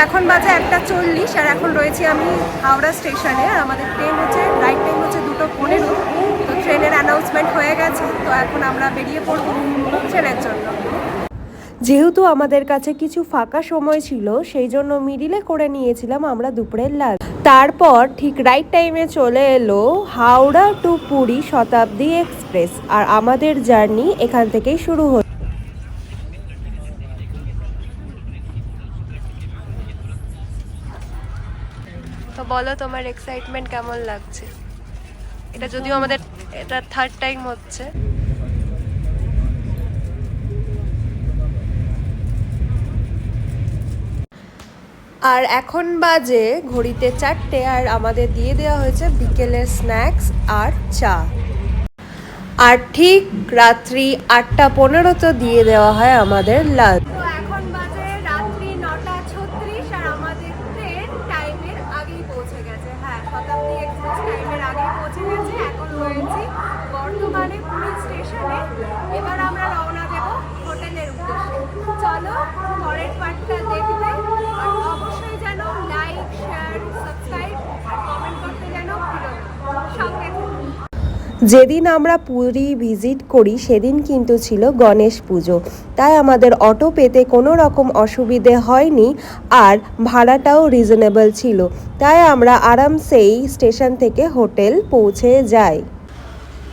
এখন বাজে 1:40 আর এখন রয়েছি আমি হাওড়া স্টেশনে। আর আমাদের ট্রেন হচ্ছে রাইট টাইম হচ্ছে 2:15। তো ট্রেনের অ্যানাউন্সমেন্ট হয়ে গেছে, তো এখন আমরা বেরিয়ে পড়বো ট্রেনের জন্য। যেহেতু আমাদের কাছে কিছু ফাঁকা সময় ছিল, সেই জন্য মিডিলে করে নিয়েছিলাম আমরা দুপুরের লাঞ্চ। তারপর ঠিক রাইট টাইমে চলে এলো হাওড়া টু পুরী শতাব্দী এক্সপ্রেস, আর আমাদের জার্নি এখান থেকেই শুরু হলো। তো বলো, তোমার এক্সাইটমেন্ট কেমন লাগছে? এটা যদিও আমাদের এটা থার্ড টাইম হচ্ছে। আর এখন বাজে ঘড়িতে 4টে, আর আমাদের দিয়ে দেওয়া হয়েছে বিকেলের স্ন্যাক্স আর চা। আর ঠিক রাত্রি 8:15 তো দিয়ে দেওয়া হয় আমাদের লাঞ্চ। তো এখন বাজে রাত্রি 9:36 আর আমাদের ট্রেন টাইমের আগেই পৌঁছে গেছে। হ্যাঁ, শতাব্দী এক্সপ্রেস টাইমের আগেই পৌঁছে গেছে। এখন রয়েছি বর্তমানে পুরী স্টেশনে। এবার আমরা রওনা দেব হোটেলের উদ্দেশ্যে। চলো পরের পার্টটা দেখবে, আর অবশ্যই যেন লাইক, শেয়ার, সাবস্ক্রাইব আর কমেন্ট করতে যেন ভুলো না। সঙ্গে যেদিন আমরা পুরী ভিজিট করি সেদিন কিন্তু ছিল গণেশ পুজো, তাই আমাদের অটো পেতে কোনো রকম অসুবিধে হয়নি, আর ভাড়াটাও রিজনেবল ছিল, তাই আমরা আরামসেই স্টেশন থেকে হোটেল পৌঁছে যাই।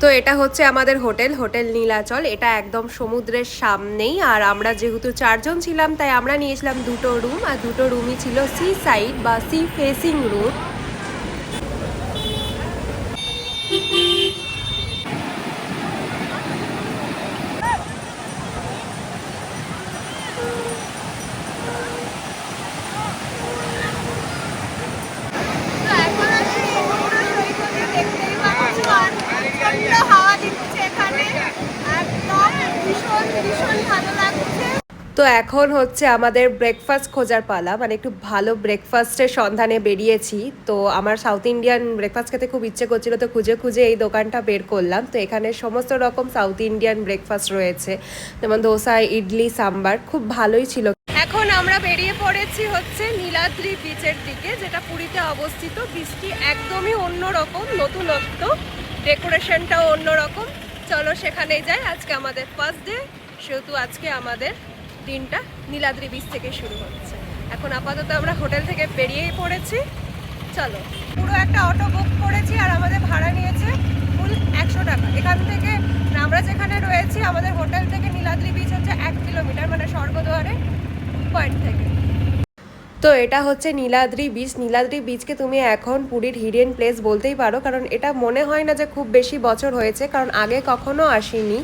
তো এটা হচ্ছে আমাদের হোটেল নীলাচল। এটা একদম সমুদ্রের সামনেই। আর আমরা যেহেতু 4 জন ছিলাম, তাই আমরা নিয়েছিলাম 2টো রুম, আর 2টো রুমই ছিল সি সাইড বা সি ফেসিং রুম। তো এখন হচ্ছে আমাদের ব্রেকফাস্ট খোঁজার পালা, মানে একটু ভালো ব্রেকফাস্টের সন্ধানে বেরিয়েছি। তো আমার সাউথ ইন্ডিয়ান ব্রেকফাস্ট খেতে খুব ইচ্ছে করছিল, তো খুঁজে খুঁজে এই দোকানটা বের করলাম। তো এখানে সমস্ত রকম সাউথ ইন্ডিয়ান ব্রেকফাস্ট রয়েছে, যেমন ধোসা, ইডলি, সাম্বার, খুব ভালোই ছিল। এখন আমরা বেরিয়ে পড়েছি হচ্ছে নীলাদ্রি বিচের দিকে, যেটা পুরীতে অবস্থিত। বীচটি একদমই অন্যরকম, নতুনত্ব, ডেকোরেশনটাও অন্যরকম। চলো সেখানেই যাই। আজকে আমাদের ফার্স্ট ডে, সেহেতু আজকে আমাদের দিনটা নীলাদ্রি বিচ থেকে শুরু হচ্ছে। এখন আপাতত আমরা হোটেল থেকে বেরিয়েই পড়েছি। চলো, পুরো একটা অটো বুক করেছি, আর আমাদের ভাড়া নিয়েছে ফুল 100 টাকা। এখান থেকে আমরা যেখানে রয়েছি আমাদের হোটেল থেকে নীলাদ্রি বিচ হচ্ছে 1 কিলোমিটার, মানে স্বর্গদ্বারে পয়েন্ট থেকে। তো এটা হচ্ছে নীলাদ্রি বিচ। নীলাদ্রি বিচকে তুমি এখন পুরীর হিডেন প্লেস বলতেই পারো, কারণ এটা মনে হয় না যে খুব বেশি বছর হয়েছে, কারণ আগে কখনো আসিনি,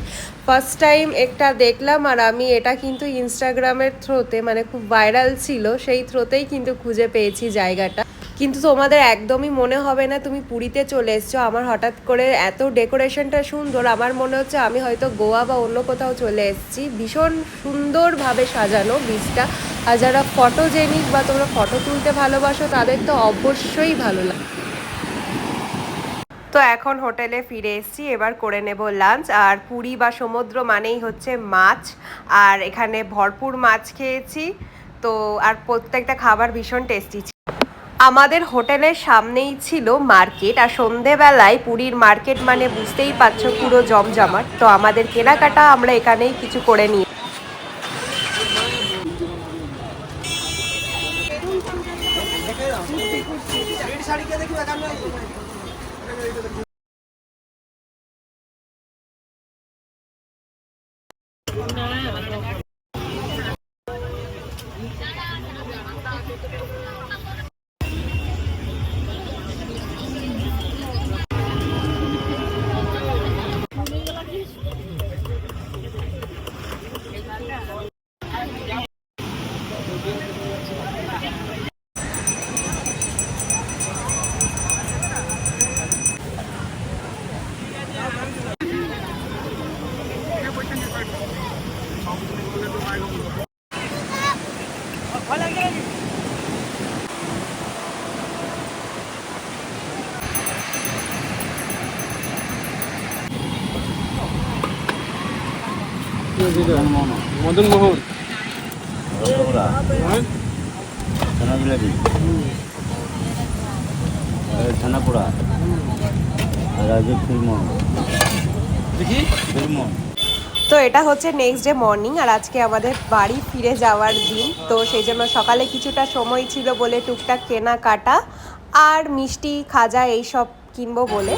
ফার্স্ট টাইম একটা দেখলাম। আর আমি এটা কিন্তু ইনস্টাগ্রামের থ্রোতে, মানে খুব ভাইরাল ছিল, সেই থ্রোতেই কিন্তু খুঁজে পেয়েছি জায়গাটা। কিন্তু তোমাদের একদমই মনে হবে না তুমি পুরীতে চলে এসছো। আমার হঠাৎ করে এত ডেকোরেশনটা সুন্দর, আমার মনে হচ্ছে আমি হয়তো গোয়া বা অন্য কোথাও চলে এসেছি। ভীষণ সুন্দরভাবে সাজানো বিচটা, আর যারা ফটোজেনিক বা তোমরা ফটো তুলতে ভালোবাসো তাদের তো অবশ্যই ভালো লাগে। তো এখন হোটেলে ফিরে এসেছি, এবার করে নেব লাঞ্চ। আর পুরী বা সমুদ্র মানেই হচ্ছে মাছ, আর এখানে ভরপুর মাছ খেয়েছি। তো আর প্রত্যেকটা খাবার ভীষণ টেস্টি ছিল। আমাদের হোটেলের সামনেই ছিল মার্কেট, আর সন্ধেবেলায় পুরীর মার্কেট মানে বুঝতেই পারছো পুরো জমজমাট। তো আমাদের কেনাকাটা আমরা এখানেই কিছু করে নিই। মদন মোহন ছানা জিলাপি, ছানা পোড়া, আর আছে ফিরমন। দেখি ফিরমন। তো এটা হচ্ছে নেক্সট ডে মর্নিং, আর আজকে আমাদের বাড়ি ফিরে যাওয়ার দিন। তো সেই জন্য সকালে কিছুটা সময় ছিল বলে টুকটাক কেনাকাটা আর মিষ্টি খাজা এইসব কিনবো বলে।